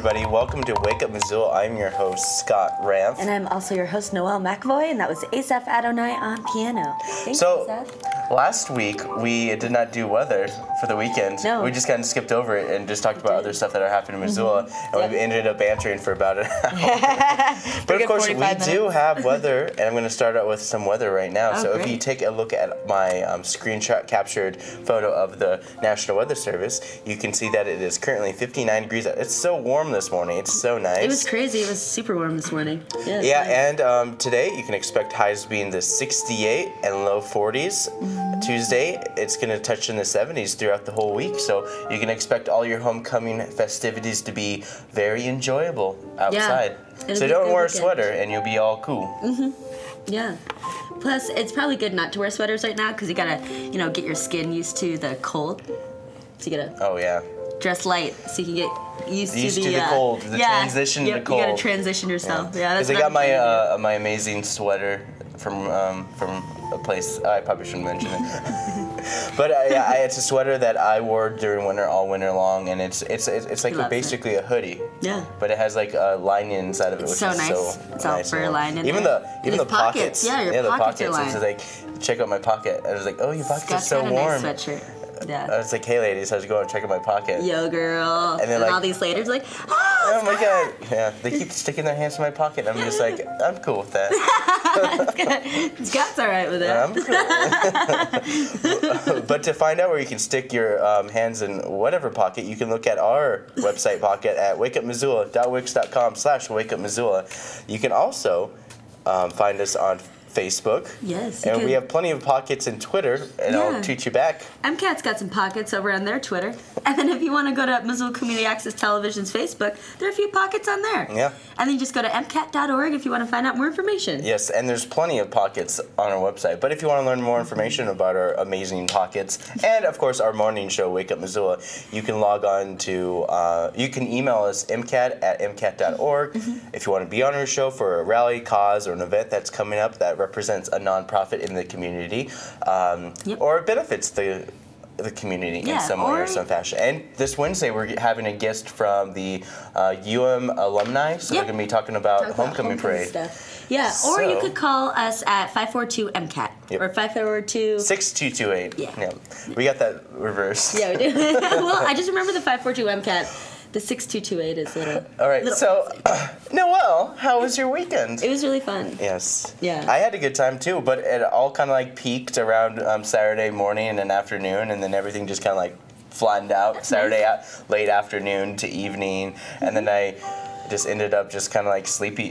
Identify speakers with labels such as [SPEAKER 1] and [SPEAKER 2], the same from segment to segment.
[SPEAKER 1] everybody. Welcome to Wake Up Missoula. I'm your host, Scott Ramp.
[SPEAKER 2] And I'm also your host, Noelle McAvoy, and that was Asaph Adonai on piano. Thanks, Asaph.
[SPEAKER 1] Last week, we did not do weather for the weekend.
[SPEAKER 2] No.
[SPEAKER 1] We just kind of skipped over it and just talked about other stuff that are happening in Missoula, and we ended up bantering for about an hour. But of course, we do have weather, and I'm going to start out with some weather right now. So if you take a look at my screenshot captured photo of the National Weather Service, you can see that it is currently 59 degrees out. It's so warm this morning. It's so nice.
[SPEAKER 2] It was crazy. It was super warm this morning.
[SPEAKER 1] Yeah, and today you can expect highs being the 68 and low 40s. Tuesday, it's going to touch in the 70s throughout the whole week, so you can expect all your homecoming festivities to be very enjoyable outside. So don't wear a sweater and you'll be all cool.
[SPEAKER 2] Yeah. Plus, it's probably good not to wear sweaters right now because you gotta, get your skin used to the cold. So you gotta dress light so you can get used to the
[SPEAKER 1] cold, the transition to cold.
[SPEAKER 2] You gotta transition yourself. Yeah, that's
[SPEAKER 1] because I got my amazing sweater from a place I probably shouldn't mention it. But it's a sweater that I wore during winter, all winter long, and it's like basically a hoodie. Yeah. But it has like a lining inside of it, which is so nice.
[SPEAKER 2] It's all fur lined in
[SPEAKER 1] even
[SPEAKER 2] there.
[SPEAKER 1] Even the pockets.
[SPEAKER 2] Yeah, your pockets are lined.
[SPEAKER 1] It's like, check out my pocket. I was like, oh, your pockets are so warm.
[SPEAKER 2] Nice sweatshirt. Yeah.
[SPEAKER 1] I was like, hey ladies, how's it going? Check out my pocket.
[SPEAKER 2] Yo, girl.
[SPEAKER 1] And then
[SPEAKER 2] all these ladies like,
[SPEAKER 1] oh my god. Yeah, they keep sticking their hands in my pocket. I'm just like, I'm cool with that.
[SPEAKER 2] Scott's all right with it.
[SPEAKER 1] I'm cool. But to find out where you can stick your hands in whatever pocket, you can look at our website pocket at wakeupmissoula.wix.com/wakeupmissoula. You can also find us on Facebook.
[SPEAKER 2] Yes.
[SPEAKER 1] And we have plenty of pockets in Twitter, and I'll tweet you back.
[SPEAKER 2] MCAT's got some pockets over on their Twitter. And then if you want to go to Missoula Community Access Television's Facebook, there are a few pockets on there. Yeah. And then you just go to MCAT.org if you want to find out more information.
[SPEAKER 1] Yes, and there's plenty of pockets on our website. But if you want to learn more information about our amazing pockets, and of course our morning show, Wake Up Missoula, you can log on to, you can email us MCAT@MCAT.org. If you want to be on our show for a rally, cause, or an event that's coming up that represents a nonprofit in the community, or it benefits the community in some way or some fashion. And this Wednesday we're having a guest from the alumni, so they're going to be talking about homecoming parade
[SPEAKER 2] stuff. Yeah, or you could call us at 542-MCAT or 542-6228. Yeah,
[SPEAKER 1] we got that reversed.
[SPEAKER 2] Yeah, we do. Well, I just remember the 542-MCAT. The 6228 is little.
[SPEAKER 1] All right, so Noelle, how was your weekend?
[SPEAKER 2] It was really fun.
[SPEAKER 1] Yes.
[SPEAKER 2] Yeah.
[SPEAKER 1] I had a good time too, but it all kind of like peaked around Saturday morning and then afternoon, and then everything just kind of like flattened out. Saturday late afternoon to evening, and then I just ended up just kind of like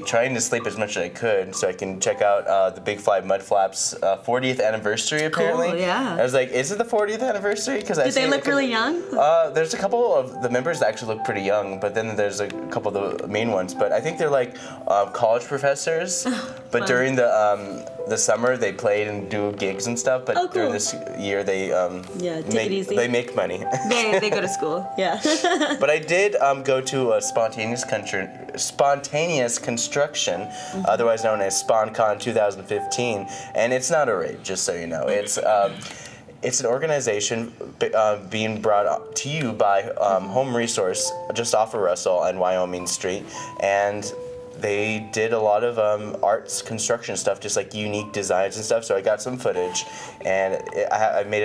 [SPEAKER 1] trying to sleep as much as I could so I can check out the Big Fly Mud Flaps 40th anniversary apparently.
[SPEAKER 2] Cool, yeah.
[SPEAKER 1] I was like, is it the 40th anniversary? Because
[SPEAKER 2] did they look really young?
[SPEAKER 1] There's a couple of the members that actually look pretty young, but then there's a couple of the main ones. But I think they're like college professors. But during the summer they played and do gigs and stuff. But during this year they they make money.
[SPEAKER 2] they go to school. Yeah.
[SPEAKER 1] But I did go to a spontaneous construction, otherwise known as SponCon 2015, and it's not a raid, just so you know. It's an organization being brought to you by Home Resource just off of Russell and Wyoming Street, and they did a lot of arts construction stuff, just like unique designs and stuff. So I got some footage, and I made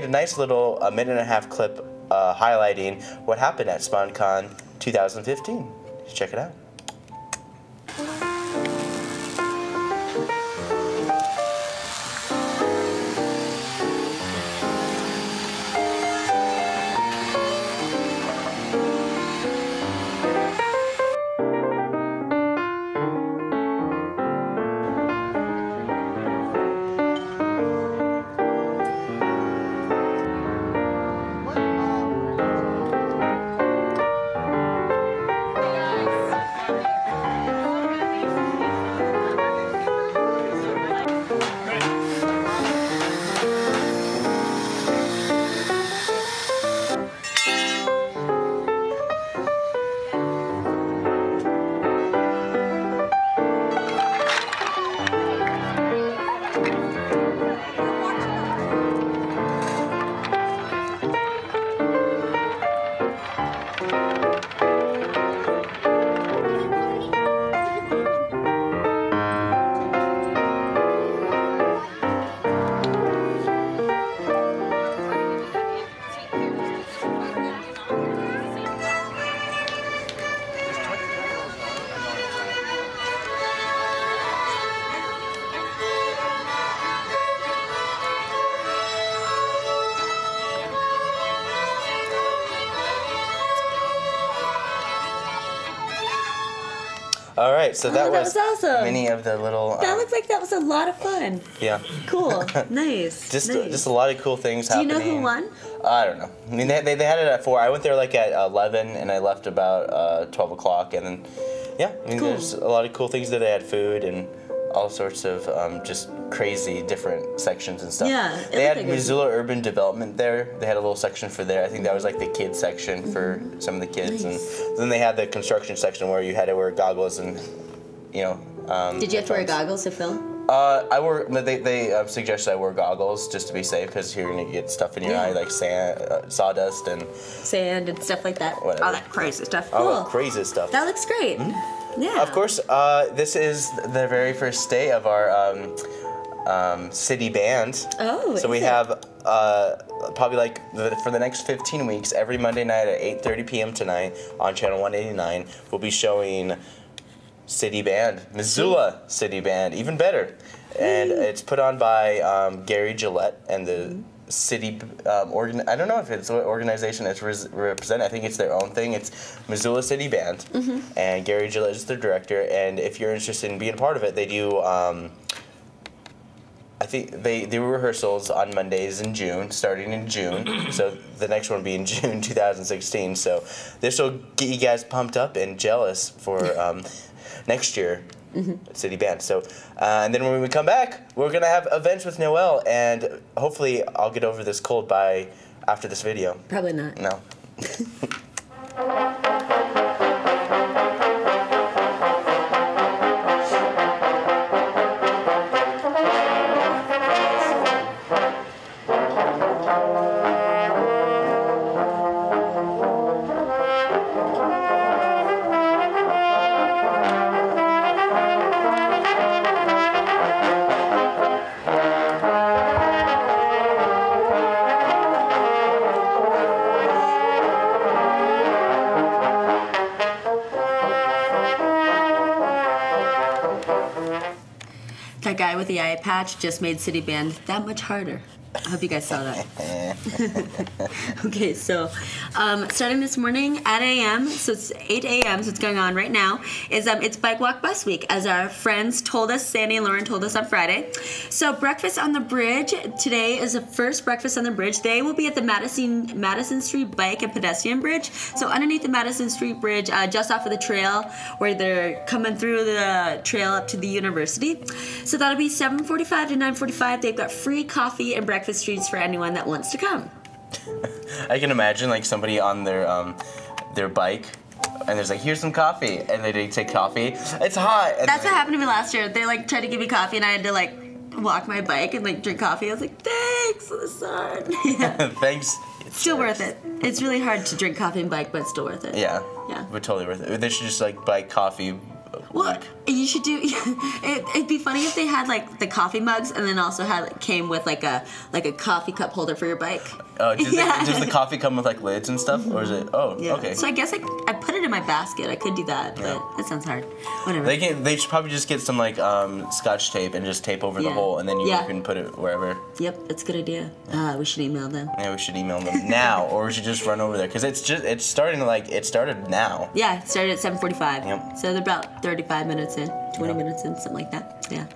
[SPEAKER 1] a nice little 1.5-minute clip highlighting what happened at SponCon 2015. Check it out. All right, so that was
[SPEAKER 2] awesome.
[SPEAKER 1] many of the little...
[SPEAKER 2] that looked like that was a lot of fun.
[SPEAKER 1] Yeah.
[SPEAKER 2] Cool. Nice.
[SPEAKER 1] Just a lot of cool things happening.
[SPEAKER 2] Do you know who won?
[SPEAKER 1] I don't know. I mean, they had it at 4. I went there like at 11, and I left about 12 o'clock, and then, yeah. I mean, there's a lot of cool things there. They had food and all sorts of just crazy different sections and stuff.
[SPEAKER 2] Yeah.
[SPEAKER 1] They had Missoula Urban Development there. They had a little section for there. I think that was like the kids section for some of the kids.
[SPEAKER 2] Nice.
[SPEAKER 1] And then they had the construction section where you had to wear goggles and, you know.
[SPEAKER 2] Did you have to wear goggles to film?
[SPEAKER 1] I wore. They suggested I wear goggles just to be safe because you're gonna get stuff in your eye like sand, sawdust, and
[SPEAKER 2] stuff like that.
[SPEAKER 1] Whatever.
[SPEAKER 2] All that crazy stuff. Cool.
[SPEAKER 1] All that crazy stuff.
[SPEAKER 2] That looks great. Mm-hmm. Yeah.
[SPEAKER 1] Of course, this is the very first day of our city band.
[SPEAKER 2] Oh.
[SPEAKER 1] So we have probably like for the next 15 weeks, every Monday night at 8:30 p.m. tonight on channel 189, we'll be showing City Band, Missoula City Band, even better. And it's put on by Gary Gillette and the city, I don't know if it's what organization it's representing. I think it's their own thing. It's Missoula City Band, and Gary Gillette is their director. And if you're interested in being a part of it, they do, I think they do rehearsals on Mondays in June, starting in June. So the next one will be in June 2016. So this will get you guys pumped up and jealous for next year, City Band. So, and then when we come back, we're gonna have events with Noelle, and hopefully I'll get over this cold by after this video.
[SPEAKER 2] Probably not.
[SPEAKER 1] No.
[SPEAKER 2] That guy with the eye patch just made City Band that much harder. I hope you guys saw that. Okay, so starting this morning at 8 a.m., so it's 8 a.m., so it's going on right now, is it's Bike Walk Bus Week, as our friends told us, Sandy and Lauren told us on Friday. So breakfast on the bridge, today is the first breakfast on the bridge. They will be at the Madison Street Bike and Pedestrian Bridge. So underneath the Madison Street Bridge, just off of the trail, where they're coming through the trail up to the university. So that'll be 7:45 to 9:45. They've got free coffee and breakfast treats for anyone that wants to come.
[SPEAKER 1] I can imagine like somebody on their bike, and there's like, here's some coffee, and they take coffee. It's hot.
[SPEAKER 2] That's what happened to me last year. They like tried to give me coffee, and I had to like walk my bike and like drink coffee. I was like, thanks, son. Yeah.
[SPEAKER 1] Thanks.
[SPEAKER 2] It's still worth it. It's really hard to drink coffee and bike, but it's still worth it.
[SPEAKER 1] Yeah.
[SPEAKER 2] Yeah.
[SPEAKER 1] But totally worth it. They should just like buy coffee.
[SPEAKER 2] Well, you should do. It'd be funny if they had like the coffee mugs, and then also came with like a coffee cup holder for your bike.
[SPEAKER 1] Does the coffee come with like lids and stuff, or is it? Oh, yeah. Okay.
[SPEAKER 2] So I guess I put it in my basket. I could do that, but it sounds hard. Whatever.
[SPEAKER 1] They should probably just get some like Scotch tape and just tape over the hole, and then you can put it wherever.
[SPEAKER 2] Yep, that's a good idea. We should email them.
[SPEAKER 1] Yeah, we should email them now, or we should just run over there because it started now.
[SPEAKER 2] Yeah, it started at 7:45.
[SPEAKER 1] Yep.
[SPEAKER 2] So they're about 35 minutes in, 20 minutes in, something like that. Yeah.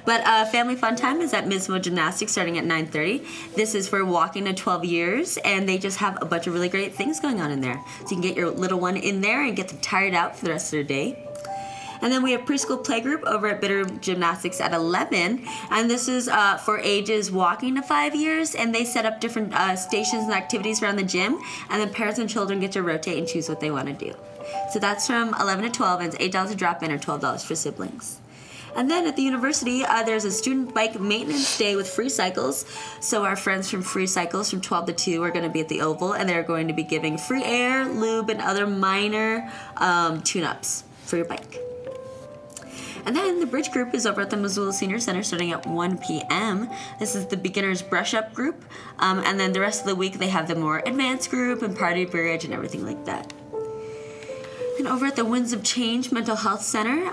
[SPEAKER 2] But family fun time is at Missoula Gymnastics starting at 9:30. This is for walking to 12 years, and they just have a bunch of really great things going on in there. So you can get your little one in there and get them tired out for the rest of their day. And then we have preschool playgroup over at Bitter Gymnastics at 11, and this is for ages walking to 5 years, and they set up different stations and activities around the gym, and then parents and children get to rotate and choose what they want to do. So that's from 11 to 12, and it's $8 a drop-in or $12 for siblings. And then at the university, there's a student bike maintenance day with free cycles. So our friends from Free Cycles from 12 to 2 are going to be at the Oval, and they're going to be giving free air, lube, and other minor tune-ups for your bike. And then the bridge group is over at the Missoula Senior Center starting at 1 p.m. This is the beginners brush up group. And then the rest of the week they have the more advanced group and party bridge and everything like that. And over at the Winds of Change Mental Health Center,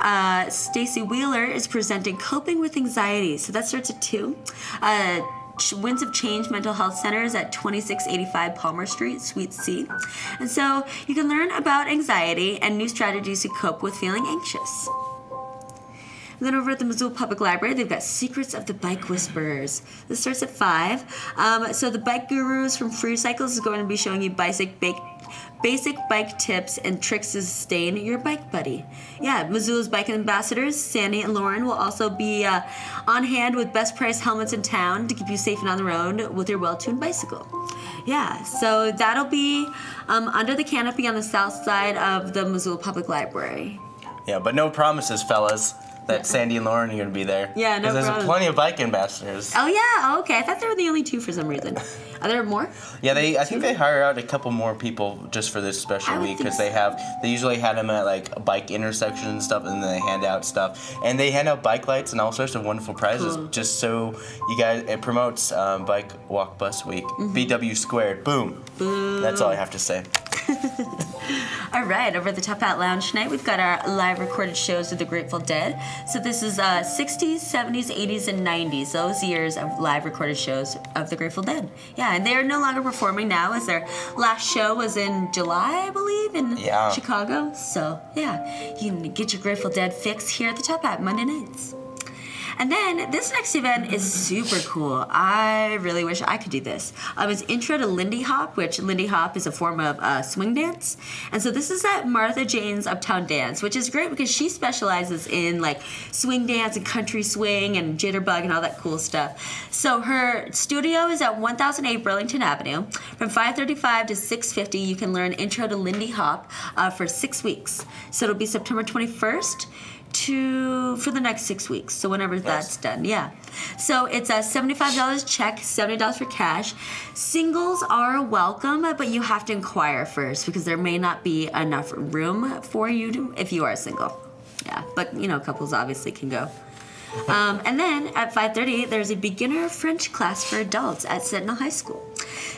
[SPEAKER 2] Stacy Wheeler is presenting Coping with Anxiety. So that starts at 2. Winds of Change Mental Health Center is at 2685 Palmer Street, Suite C. And so you can learn about anxiety and new strategies to cope with feeling anxious. And then over at the Missoula Public Library, they've got Secrets of the Bike Whisperers. This starts at 5. So the bike gurus from Free Cycles is going to be showing you basic bike tips and tricks to sustain your bike buddy. Yeah, Missoula's bike ambassadors, Sandy and Lauren, will also be on hand with best price helmets in town to keep you safe and on the road with your well-tuned bicycle. Yeah, so that'll be under the canopy on the south side of the Missoula Public Library.
[SPEAKER 1] Yeah, but no promises, fellas, that Sandy and Lauren are going to be there.
[SPEAKER 2] Yeah, no problem.
[SPEAKER 1] Because there's plenty of bike ambassadors.
[SPEAKER 2] Oh, yeah. Oh, okay. I thought they were the only 2 for some reason. Are there more?
[SPEAKER 1] Yeah, I think they hire out a couple more people just for this special week because they usually had them at like bike intersections and stuff, and then they hand out stuff, and they hand out bike lights and all sorts of wonderful prizes just so you guys. It promotes Bike Walk Bus Week. BW squared. Boom. Boom. That's all I have to say.
[SPEAKER 2] All right, over at the Top Hat Lounge tonight, we've got our live recorded shows of the Grateful Dead. So this is 60s, 70s, 80s, and 90s, those years of live recorded shows of the Grateful Dead. Yeah, and they're no longer performing now, as their last show was in July, I believe, in Chicago. So, yeah, you can get your Grateful Dead fix here at the Top Hat Monday nights. And then this next event is super cool. I really wish I could do this. It's Intro to Lindy Hop, which Lindy Hop is a form of swing dance. And so this is at Martha Jane's Uptown Dance, which is great because she specializes in like swing dance and country swing and jitterbug and all that cool stuff. So her studio is at 1008 Burlington Avenue. From 5:35 to 6:50, you can learn Intro to Lindy Hop for 6 weeks. So it'll be September 21st. For the next 6 weeks, so whenever that's done, yeah. So it's a $75 check, $70 for cash. Singles are welcome, but you have to inquire first because there may not be enough room for you if you are single. Yeah, but couples obviously can go. And then at 5:30, there's a beginner French class for adults at Sentinel High School.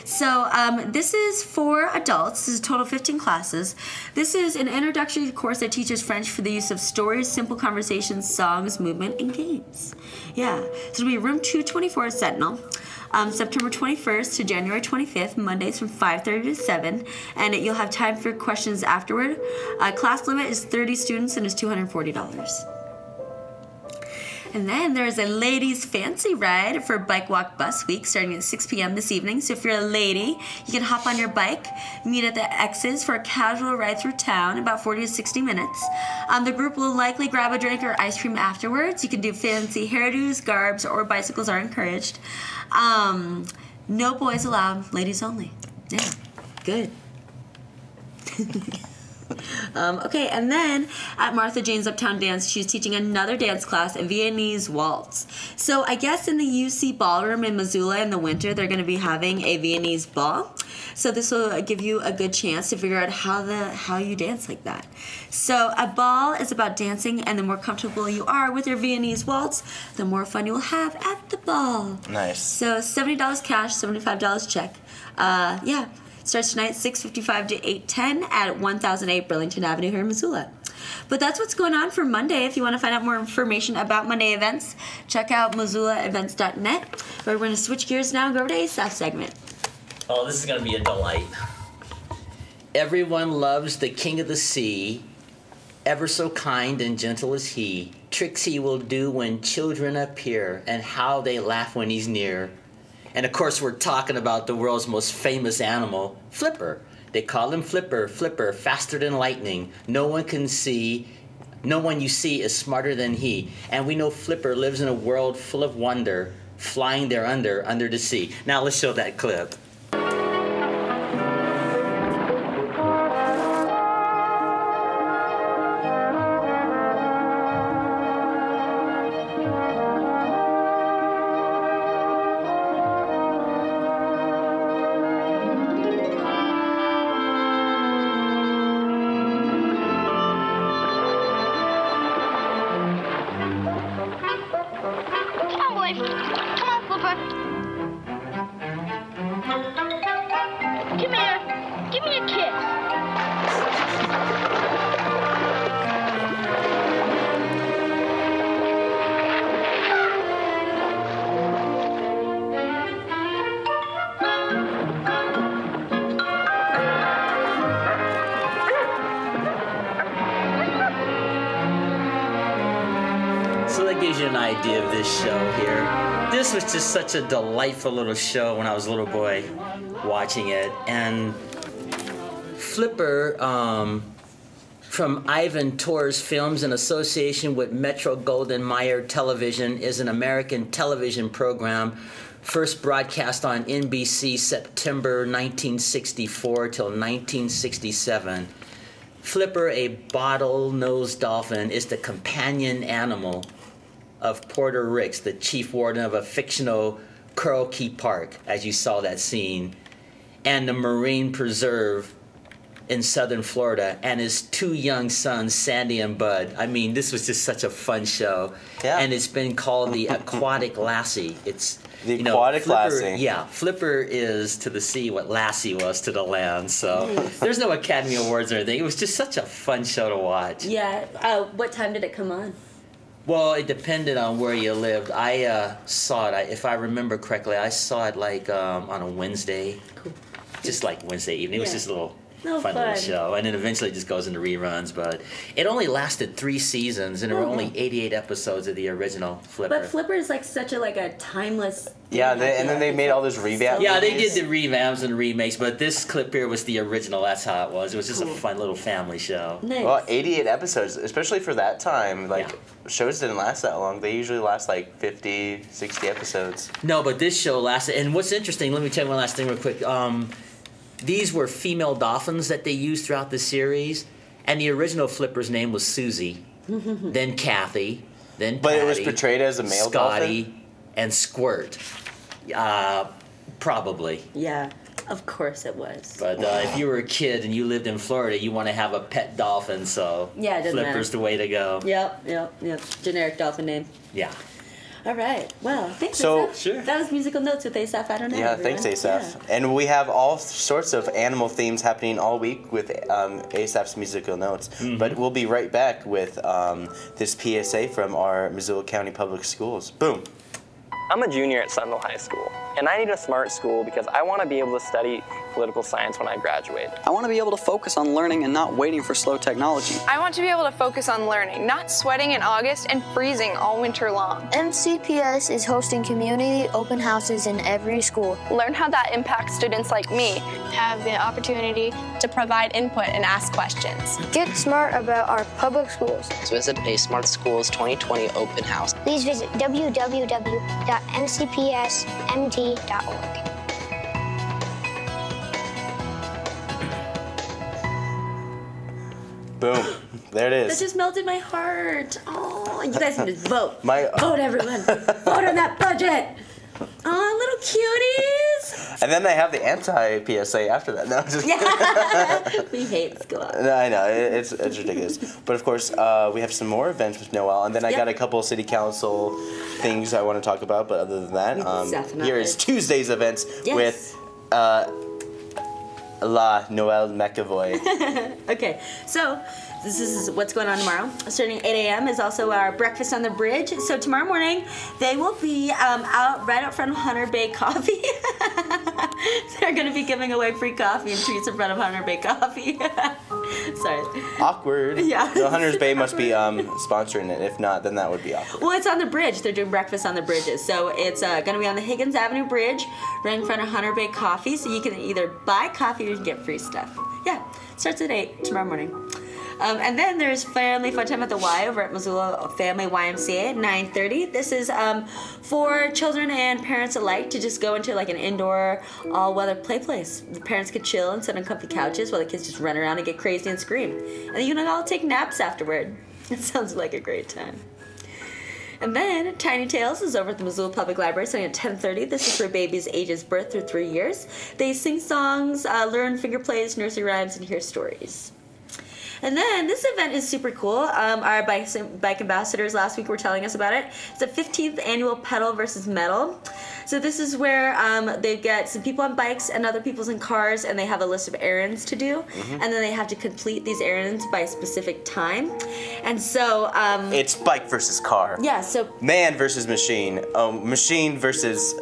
[SPEAKER 2] So this is for adults. This is a total of 15 classes. This is an introductory course that teaches French for the use of stories, simple conversations, songs, movement, and games. Yeah, so it'll be room 224 at Sentinel. September 21st to January 25th, Mondays from 5:30 to 7, and you'll have time for questions afterward. Class limit is 30 students and is $240. And then there's a ladies' fancy ride for Bike Walk Bus Week starting at 6 p.m. this evening. So if you're a lady, you can hop on your bike, meet at the X's for a casual ride through town, about 40 to 60 minutes. The group will likely grab a drink or ice cream afterwards. You can do fancy hairdos, garbs, or bicycles are encouraged. No boys allowed, ladies only. Yeah, good. Okay, and then at Martha Jane's Uptown Dance, she's teaching another dance class, a Viennese waltz. So I guess in the UC Ballroom in Missoula in the winter, they're going to be having a Viennese ball. So this will give you a good chance to figure out how you dance like that. So a ball is about dancing, and the more comfortable you are with your Viennese waltz, the more fun you will have at the ball.
[SPEAKER 1] Nice.
[SPEAKER 2] So $70 cash, $75 check. Yeah. Starts tonight, 6:55 to 8:10 at 1008 Burlington Avenue here in Missoula. But that's what's going on for Monday. If you want to find out more information about Monday events, check out MissoulaEvents.net. But we're going to switch gears now and go over to ASAP segment.
[SPEAKER 3] Oh, this is going to be a delight. Everyone loves the King of the Sea. Ever so kind and gentle is he. Tricks he will do when children appear, and how they laugh when he's near. And of course, we're talking about the world's most famous animal, Flipper. They call him Flipper, Flipper, faster than lightning. No one you see is smarter than he. And we know Flipper lives in a world full of wonder, flying there under the sea. Now let's show that clip. gives you an idea of this show here. This was just such a delightful little show when I was a little boy watching it. And Flipper, from Ivan Torres Films in association with Metro-Goldwyn-Mayer Television, is an American television program first broadcast on NBC September 1964 till 1967. Flipper, a bottlenose dolphin, is the companion animal of Porter Ricks, the chief warden of a fictional Coral Key Park, as you saw that scene, and the marine preserve in southern Florida, and his two young sons, Sandy and Bud. I mean, this was just such a fun show.
[SPEAKER 1] Yeah.
[SPEAKER 3] And it's been called the Aquatic Lassie. It's
[SPEAKER 1] The Aquatic
[SPEAKER 3] Flipper,
[SPEAKER 1] Lassie.
[SPEAKER 3] Yeah, Flipper is to the sea what Lassie was to the land. So there's no Academy Awards or anything. It was just such a fun show to watch.
[SPEAKER 2] Yeah. What time did it come on?
[SPEAKER 3] Well, it depended on where you lived. I saw it, if I remember correctly, I saw it like on a Wednesday.
[SPEAKER 2] Cool.
[SPEAKER 3] Just like Wednesday evening. It was
[SPEAKER 2] Yeah.
[SPEAKER 3] just a little
[SPEAKER 2] No
[SPEAKER 3] fun
[SPEAKER 2] fun.
[SPEAKER 3] little show. And then eventually it just goes into reruns. But it only lasted 3 seasons, and there were only 88 episodes of the original Flipper.
[SPEAKER 2] But Flipper is like such a timeless.
[SPEAKER 1] Yeah,
[SPEAKER 2] thing, I
[SPEAKER 1] and
[SPEAKER 2] feel
[SPEAKER 1] then they
[SPEAKER 2] like.
[SPEAKER 1] made all those revamps.
[SPEAKER 3] Yeah, they did the revamps and remakes, but this clip here was the original. That's how it was. It was just a fun little family show.
[SPEAKER 2] Nice.
[SPEAKER 1] Well, 88 episodes, especially for that time. Like,
[SPEAKER 3] Yeah.
[SPEAKER 1] shows didn't last that long. They usually last like 50, 60 episodes.
[SPEAKER 3] No, but this show lasted. And what's interesting, let me tell you one last thing real quick. These were female dolphins that they used throughout the series, and the original Flipper's name was Susie, then Kathy, then
[SPEAKER 1] But it was
[SPEAKER 3] Patty,
[SPEAKER 1] portrayed as a male
[SPEAKER 3] Scotty,
[SPEAKER 1] dolphin?
[SPEAKER 3] and Squirt. Probably.
[SPEAKER 2] Yeah, of course it was.
[SPEAKER 3] But if you were a kid and you lived in Florida, you want to have a pet dolphin, so
[SPEAKER 2] Yeah, it doesn't
[SPEAKER 3] Flipper's
[SPEAKER 2] matter.
[SPEAKER 3] the way to go.
[SPEAKER 2] Yep. Generic dolphin name.
[SPEAKER 3] Yeah.
[SPEAKER 2] All right. Well, thanks.
[SPEAKER 1] So-
[SPEAKER 2] Asaph.
[SPEAKER 3] Sure.
[SPEAKER 2] That was musical notes with Asaph. I don't know.
[SPEAKER 1] Yeah,
[SPEAKER 2] everyone.
[SPEAKER 1] thanks, Asaph. And we have all sorts of animal themes happening all week with Asaph's musical notes. But we'll be right back with this PSA from our Missoula County Public Schools. Boom.
[SPEAKER 4] I'm a junior at Sentinel High School, and I need a smart school because I want to be able to study political science when I graduate.
[SPEAKER 5] I want to be able to focus on learning and not waiting for slow technology.
[SPEAKER 6] I want to be able to focus on learning, not sweating in August and freezing all winter long.
[SPEAKER 7] MCPS is hosting community open houses in every school.
[SPEAKER 6] Learn how that impacts students like me. Have the opportunity to provide input and ask questions.
[SPEAKER 7] Get smart about our public schools.
[SPEAKER 8] Visit a Smart Schools 2020 open house.
[SPEAKER 7] Please visit www.mcpsmd.org.
[SPEAKER 1] Boom. There it
[SPEAKER 2] That
[SPEAKER 1] is.
[SPEAKER 2] just melted my heart. Oh, you guys need to vote.
[SPEAKER 1] My-
[SPEAKER 2] Vote, everyone. Vote on that budget. Oh, little cuties.
[SPEAKER 1] And then they have the anti-PSA after that. No, I'm just
[SPEAKER 2] Yeah. We hate school.
[SPEAKER 1] No, I know, it's ridiculous. But of course, we have some more events with Noelle, and then I
[SPEAKER 2] Yep.
[SPEAKER 1] got a couple of city council things I want to talk about, but other than that,
[SPEAKER 2] Definitely.
[SPEAKER 1] here is Tuesday's events
[SPEAKER 2] Yes.
[SPEAKER 1] with La Noelle McAvoy.
[SPEAKER 2] Okay, so this is what's going on tomorrow. Starting at 8 a.m. is also our breakfast on the bridge. So tomorrow morning, they will be right out front of Hunter Bay Coffee. They're going to be giving away free coffee and treats in front of Hunter Bay Coffee. Sorry.
[SPEAKER 1] Awkward.
[SPEAKER 2] Yeah.
[SPEAKER 1] The Hunter's Bay must be sponsoring it. If not, then that would be awkward.
[SPEAKER 2] Well, it's on the bridge. They're doing breakfast on the bridges. So it's going to be on the Higgins Avenue Bridge, right in front of Hunter Bay Coffee. So you can either buy coffee or you can get free stuff. Yeah, starts at 8 tomorrow morning. And then there's Family Fun Time at the Y over at Missoula Family YMCA at 9:30. This is for children and parents alike to just go into like an indoor all-weather play place. The parents could chill and sit on comfy couches while the kids just run around and get crazy and scream. And then you can all take naps afterward. It sounds like a great time. And then Tiny Tales is over at the Missoula Public Library starting at 10:30. This is for babies ages birth through 3 years. They sing songs, learn finger plays, nursery rhymes, and hear stories. And then this event is super cool. Our bike ambassadors last week were telling us about it. It's the 15th annual Pedal versus Metal. So this is where they get some people on bikes and other people's in cars, and they have a list of errands to do, and then they have to complete these errands by a specific time. And so
[SPEAKER 1] It's bike versus car.
[SPEAKER 2] yeah, so
[SPEAKER 1] Man versus machine. Machine versus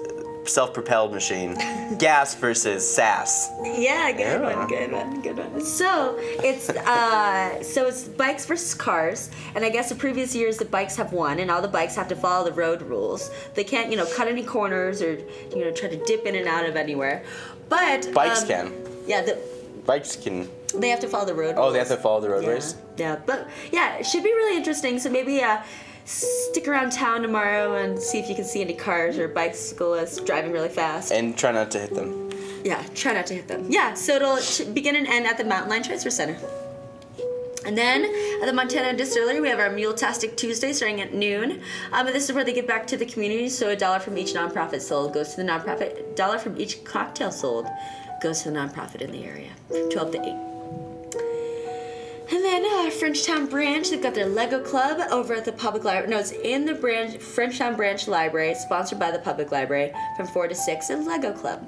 [SPEAKER 1] self-propelled machine. Gas versus sass.
[SPEAKER 2] Yeah, good one. So it's bikes versus cars, and I guess the previous years the bikes have won, and all the bikes have to follow the road rules. They can't, cut any corners or try to dip in and out of anywhere. But
[SPEAKER 1] bikes can.
[SPEAKER 2] Yeah,
[SPEAKER 1] bikes can.
[SPEAKER 2] They have to follow the road rules.
[SPEAKER 1] Oh, they have to follow the roadways?
[SPEAKER 2] Yeah, but yeah, it should be really interesting. So maybe stick around town tomorrow and see if you can see any cars or bicyclists driving really fast.
[SPEAKER 1] And try not to hit them.
[SPEAKER 2] Yeah, try not to hit them. Yeah, so it'll begin and end at the Mountain Line Transfer Center. And then at the Montana Distillery, we have our Mule-tastic Tuesday starting at noon. And this is where they give back to the community, so $1 from each nonprofit sold goes to the nonprofit. $1 from each cocktail sold goes to the nonprofit in the area from 12 to 8. And then Frenchtown Branch, they've got their Lego Club over at the public library. No, it's in the Frenchtown Branch Library, sponsored by the public library, from 4 to 6, a Lego Club.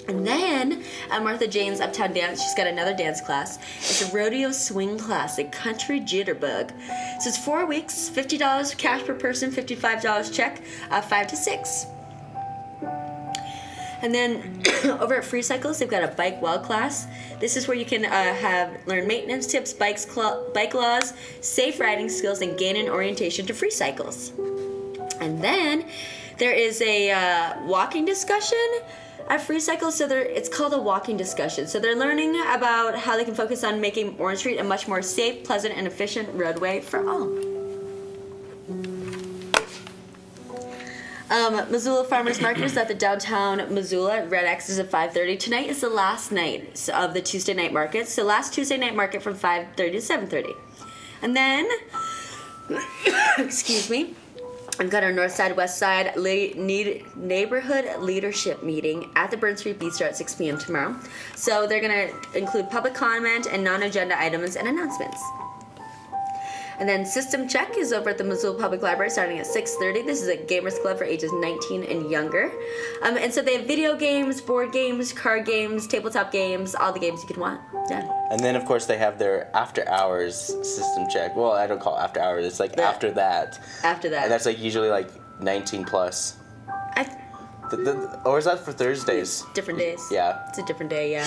[SPEAKER 2] And then at Martha Jane's Uptown Dance, she's got another dance class. It's a rodeo swing class, a country jitterbug. So it's 4 weeks, $50 cash per person, $55 check, 5 to 6. And then over at Free Cycles, they've got a bike well class. This is where you can learn maintenance tips, bike laws, safe riding skills, and gain an orientation to free cycles. And then there is a walking discussion at Free Cycles. So it's called a walking discussion. So they're learning about how they can focus on making Orange Street a much more safe, pleasant, and efficient roadway for all. Missoula Farmers Market is at the downtown Missoula. Red X is at 5:30. Tonight is the last night of the Tuesday night market. So last Tuesday night market from 5:30 to 7:30. And then, excuse me, we've got our North Side, West Side neighborhood leadership meeting at the Burn Street Bistro at 6 p.m. tomorrow. So they're going to include public comment and non-agenda items and announcements. And then System Check is over at the Missoula Public Library starting at 6:30. This is a gamers club for ages 19 and younger. And so they have video games, board games, card games, tabletop games, all the games you could want. Yeah.
[SPEAKER 1] And then, of course, they have their after-hours System Check. Well, I don't call it after-hours. It's like after that.
[SPEAKER 2] After that.
[SPEAKER 1] And that's like usually like 19 plus. Or is that for Thursdays?
[SPEAKER 2] Different days.
[SPEAKER 1] Yeah.
[SPEAKER 2] It's a different day, yeah.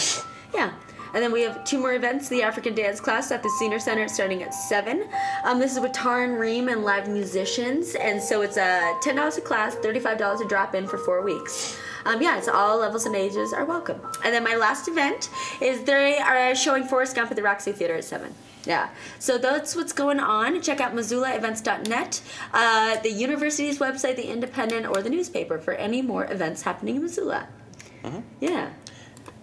[SPEAKER 2] Yeah. And then we have 2 more events. The African Dance class at the Senior Center starting at 7. This is with Tar and Ream and live musicians. And so it's $10 a class, $35 a drop in for 4 weeks. Yeah, it's all levels and ages are welcome. And then my last event is they are showing Forrest Gump at the Roxy Theater at 7. Yeah, so that's what's going on. Check out MissoulaEvents.net, the university's website, the Independent, or the newspaper for any more events happening in Missoula. Mm-hmm. Yeah.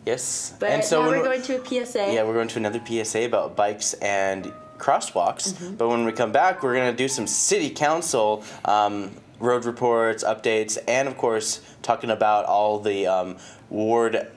[SPEAKER 1] Yes.
[SPEAKER 2] But
[SPEAKER 1] and so
[SPEAKER 2] now we're going to a PSA.
[SPEAKER 1] Yeah, we're going to another PSA about bikes and crosswalks.
[SPEAKER 2] Mm-hmm.
[SPEAKER 1] But when we come back, we're going to do some city council road reports, updates, and of course talking about all the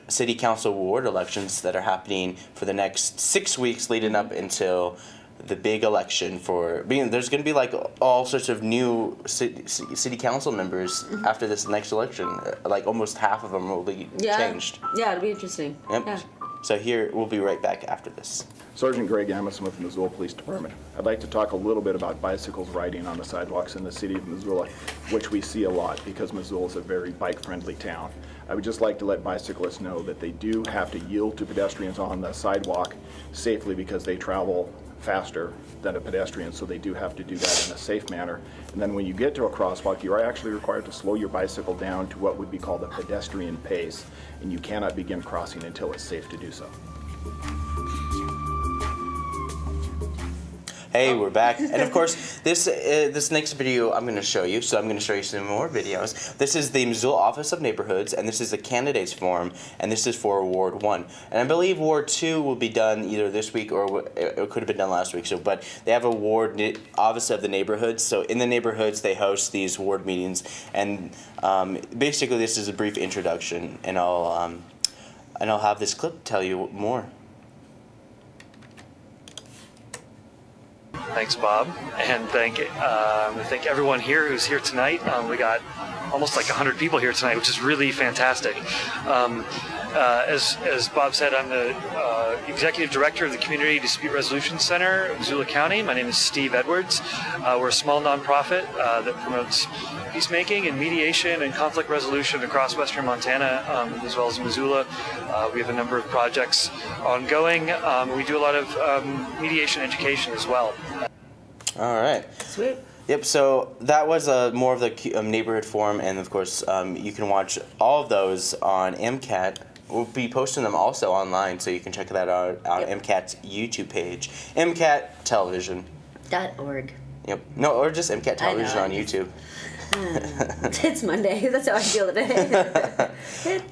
[SPEAKER 1] city council ward elections that are happening for the next 6 weeks leading up until the big election there's going to be like all sorts of new city council members after this next election. Like almost half of them will be changed.
[SPEAKER 2] Yeah, it'll be interesting.
[SPEAKER 1] Yep.
[SPEAKER 2] Yeah.
[SPEAKER 1] So here, we'll be right back after this.
[SPEAKER 9] Sergeant Greg Amison with the Missoula Police Department. I'd like to talk a little bit about bicycles riding on the sidewalks in the city of Missoula, which we see a lot because Missoula is a very bike-friendly town. I would just like to let bicyclists know that they do have to yield to pedestrians on the sidewalk safely because they travel faster than a pedestrian, so they do have to do that in a safe manner. And then when you get to a crosswalk, you are actually required to slow your bicycle down to what would be called a pedestrian pace, and you cannot begin crossing until it's safe to do so.
[SPEAKER 1] Hey, we're back. And of course, this next video I'm going to show you, so I'm going to show you some more videos. This is the Missoula Office of Neighborhoods, and this is the candidates form, and this is for Ward 1. And I believe Ward 2 will be done either this week or it could have been done last week. So, but they have a Ward Office of the Neighborhoods. So in the neighborhoods, they host these ward meetings, and basically this is a brief introduction, and I'll have this clip tell you more.
[SPEAKER 10] Thanks, Bob, and thank everyone here who's here tonight. We got almost like 100 people here tonight, which is really fantastic. As Bob said, I'm the Executive Director of the Community Dispute Resolution Center of Missoula County. My name is Steve Edwards. We're a small nonprofit that promotes peacemaking and mediation and conflict resolution across western Montana, as well as Missoula. We have a number of projects ongoing. We do a lot of mediation education as well.
[SPEAKER 1] All right.
[SPEAKER 2] Sweet.
[SPEAKER 1] Yep, so that was more of the neighborhood forum, and of course you can watch all of those on MCAT. We'll be posting them also online, so you can check that out on MCAT's YouTube page. MCAT Television.
[SPEAKER 2] .org.
[SPEAKER 1] Yep. No, or just MCAT Television on YouTube.
[SPEAKER 2] It's Monday. That's how I feel today.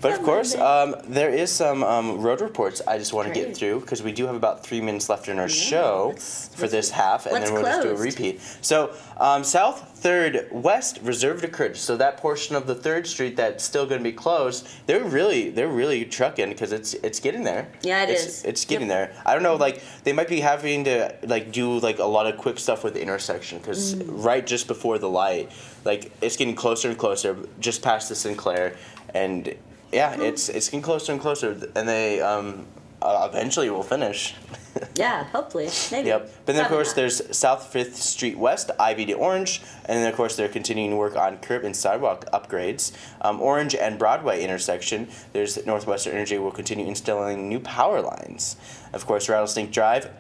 [SPEAKER 1] But of course, there is some road reports I just want to get through, because we do have about 3 minutes left in our show for this half, and then we'll just do a repeat. So South 3rd West reserved occurred. So that portion of the 3rd Street that's still going to be closed, they're really trucking, because it's getting there.
[SPEAKER 2] Yeah, it is.
[SPEAKER 1] It's getting there. I don't know, like they might be having to like do like a lot of quick stuff with the intersection, because right just before the light, like it's getting closer and closer, just past the Sinclair, and yeah, it's getting closer and closer, and they eventually will finish.
[SPEAKER 2] Yeah, hopefully, maybe.
[SPEAKER 1] Yep. But then of course there's South 5th Street West, Ivy to Orange, and then of course they're continuing to work on curb and sidewalk upgrades. Orange and Broadway intersection, there's Northwestern Energy will continue installing new power lines. Of course, Rattlesnake Drive,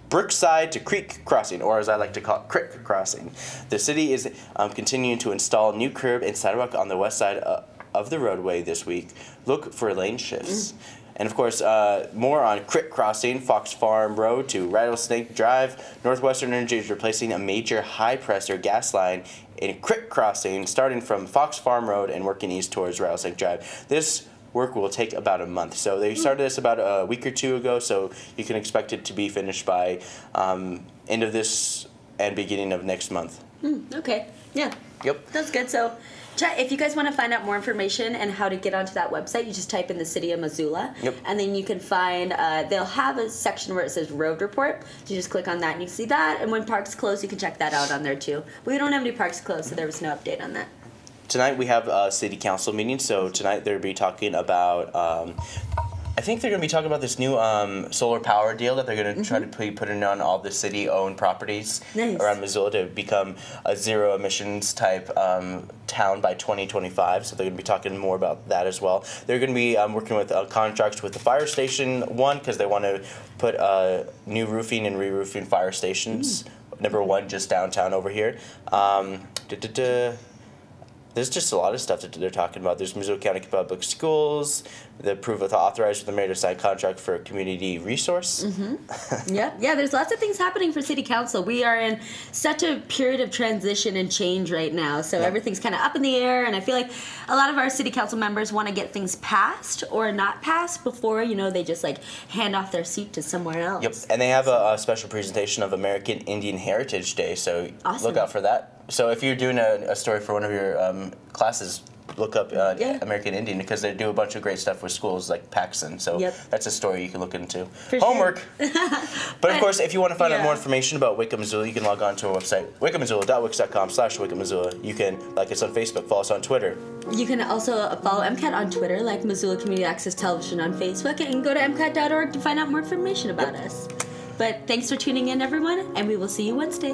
[SPEAKER 1] Brookside to Creek Crossing, or as I like to call it, Crick Crossing. The city is continuing to install new curb and sidewalk on the west side of the roadway this week. Look for lane shifts. And of course, more on Crick Crossing, Fox Farm Road to Rattlesnake Drive. Northwestern Energy is replacing a major high-pressure gas line in Crick Crossing, starting from Fox Farm Road and working east towards Rattlesnake Drive. This work will take about a month. So they started this about a week or two ago, so you can expect it to be finished by end of this and beginning of next month.
[SPEAKER 2] Okay, yeah.
[SPEAKER 1] Yep.
[SPEAKER 2] That's good. So if you guys want to find out more information and how to get onto that website, you just type in the city of Missoula.
[SPEAKER 1] Yep.
[SPEAKER 2] And then you can find, they'll have a section where it says road report. So you just click on that and you can see that. And when parks close, you can check that out on there too. We don't have any parks closed, so there was no update on that.
[SPEAKER 1] Tonight we have a city council meeting, so tonight they'll be talking about, I think they're going to be talking about this new solar power deal that they're going to try to be putting on all the city-owned properties around Missoula to become a zero emissions type town by 2025. So they're going to be talking more about that as well. They're going to be working with contracts with the fire station, one, because they want to put new roofing and re-roofing fire stations. Number one, just downtown over here. There's just a lot of stuff that they're talking about. There's Missoula County Public Schools, the approval to authorize for the mayor to sign contract for a community resource.
[SPEAKER 2] Yeah, there's lots of things happening for city council. We are in such a period of transition and change right now, so everything's kind of up in the air, and I feel like a lot of our city council members want to get things passed or not passed before, they just like hand off their seat to somewhere else.
[SPEAKER 1] Yep, and they have a special presentation of American Indian Heritage Day, so look out for that. So if you're doing a story for one of your classes, look up American Indian, because they do a bunch of great stuff with schools like Paxson. So that's a story you can look into. Homework. But of course, if you want to find out more information about Wake Up Missoula, you can log on to our website, wakeupmissoula.wix.com/wakeupmissoula. You can like us on Facebook, follow us on Twitter.
[SPEAKER 2] You can also follow MCAT on Twitter, like Missoula Community Access Television on Facebook, and go to MCAT.org to find out more information about us. But thanks for tuning in, everyone, and we will see you Wednesday.